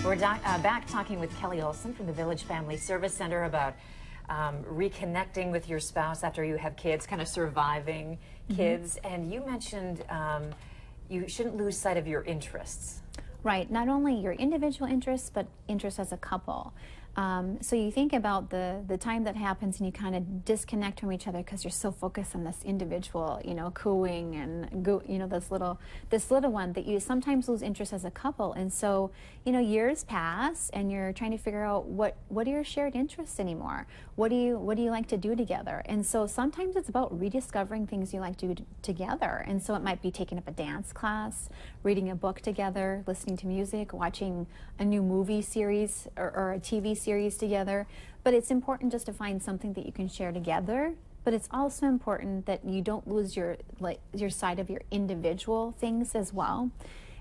We're back talking with Kelly Olson from the Village Family Service Center about reconnecting with your spouse after you have kids, kind of surviving kids. And you mentioned you shouldn't lose sight of your interests. Right, not only your individual interests, but interests as a couple. So you think about the time that happens and you kind of disconnect from each other because you're so focused on this individual, cooing and this little one that you sometimes lose interest as a couple. And so, years pass and you're trying to figure out what are your shared interests anymore? What do you like to do together? And so sometimes it's about rediscovering things you like to do together. And so it might be taking up a dance class, reading a book together, listening to music, watching a new movie series or a TV series together. But it's important just to find something that you can share together. But it's also important that you don't lose your side of your individual things as well.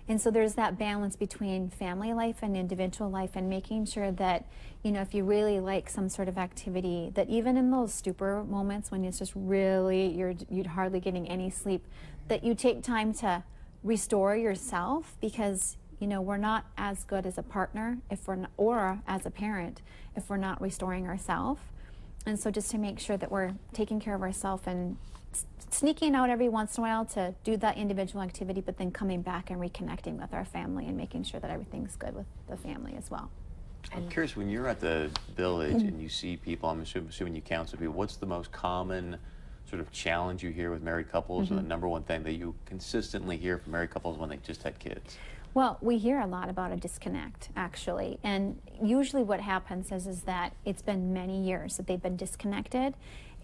And so there's that balance between family life and individual life, and making sure that, if you really like some sort of activity, that even in those stupor moments when it's just really, you're hardly getting any sleep, that you take time to restore yourself, because we're not as good as a partner or as a parent if we're not restoring ourselves. And so just to make sure that we're taking care of ourselves and sneaking out every once in a while to do that individual activity, but then coming back and reconnecting with our family and making sure that everything's good with the family as well. I'm curious, when you're at the village and you see people, I'm assuming you counsel people, what's the most common sort of challenge you hear with married couples, or the number one thing that you consistently hear from married couples when they just had kids? Well, we hear a lot about a disconnect, actually. And usually what happens is that it's been many years that they've been disconnected.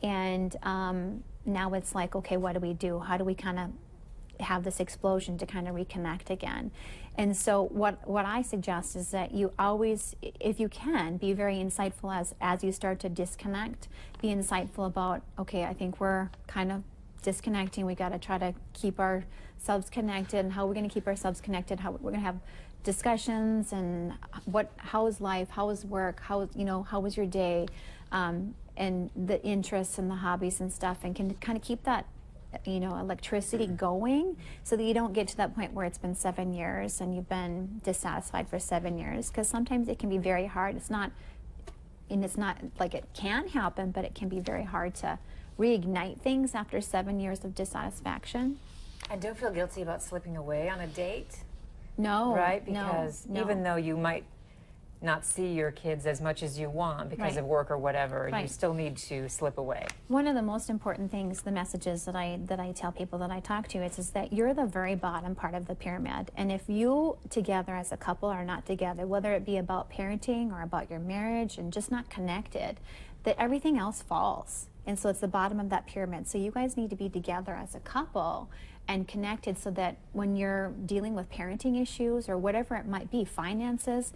And now it's like, okay, what do we do? How do we kind of have this explosion to kind of reconnect again? And so what I suggest is that you always, if you can, be very insightful as you start to disconnect. Be insightful about, okay, I think we're kind of disconnecting. We got to try to keep ourselves connected. And how we're going to keep ourselves connected? How we're going to have discussions, and how is life? How is work? How was your day? And the interests and the hobbies and stuff, and can kind of keep that electricity going, so that you don't get to that point where it's been 7 years and you've been dissatisfied for 7 years, because sometimes it can be very hard. It's not like it can happen, but it can be very hard to reignite things after 7 years of dissatisfaction. And don't feel guilty about slipping away on a date. No. Right? Because no. even though you might not see your kids as much as you want because of work or whatever, you still need to slip away. One of the most important things, the messages that I tell people that I talk to, is that you're the very bottom part of the pyramid. And if you together as a couple are not together, whether it be about parenting or about your marriage and just not connected, that everything else falls. And so it's the bottom of that pyramid. So you guys need to be together as a couple and connected, so that when you're dealing with parenting issues or whatever it might be, finances,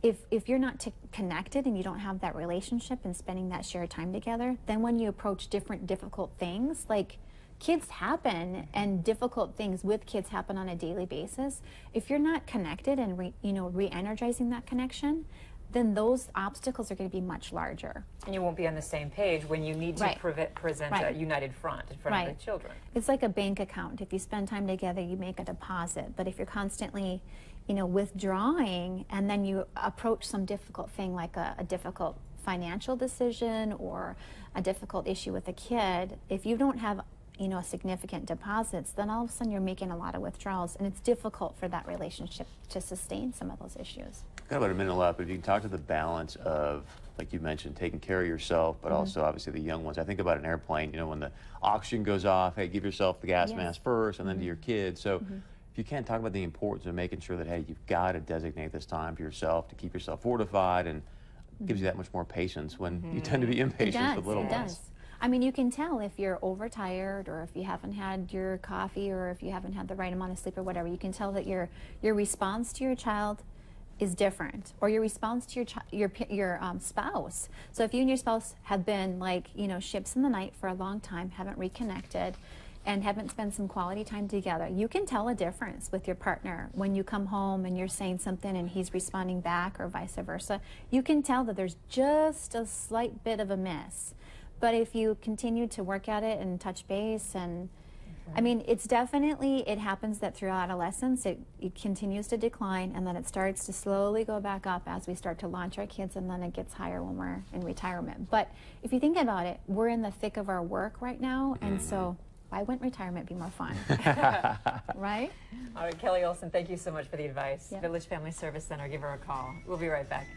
if you're not connected and you don't have that relationship and spending that shared time together, then when you approach difficult things, like kids happen and difficult things with kids happen on a daily basis. If you're not connected and re-energizing that connection, then those obstacles are going to be much larger. And you won't be on the same page when you need to present a united front in front of the children. It's like a bank account. If you spend time together, you make a deposit. But if you're constantly withdrawing, and then you approach some difficult thing like a difficult financial decision or a difficult issue with a kid, if you don't have significant deposits, then all of a sudden you're making a lot of withdrawals, and it's difficult for that relationship to sustain some of those issues. Got about a minute left, but if you can talk to the balance of, like you mentioned, taking care of yourself, but also obviously the young ones. I think about an airplane, when the oxygen goes off, hey, give yourself the gas mask first, and then to your kids. So if you can't talk about the importance of making sure that, hey, you've got to designate this time for yourself to keep yourself fortified, and gives you that much more patience when you tend to be impatient with little ones. It does. I mean, you can tell if you're overtired, or if you haven't had your coffee, or if you haven't had the right amount of sleep or whatever. You can tell that your response to your child is different, or your response to your spouse. So if you and your spouse have been ships in the night for a long time, haven't reconnected, and haven't spent some quality time together, you can tell a difference with your partner when you come home and you're saying something and he's responding back, or vice versa. You can tell that there's just a slight bit of a miss. But if you continue to work at it and touch base and I mean, it's definitely, it happens that through adolescence, it continues to decline, and then it starts to slowly go back up as we start to launch our kids, and then it gets higher when we're in retirement. But if you think about it, we're in the thick of our work right now, and so why wouldn't retirement be more fun? Right? All right, Kelly Olson, thank you so much for the advice. Yep. Village Family Service Center, give her a call. We'll be right back.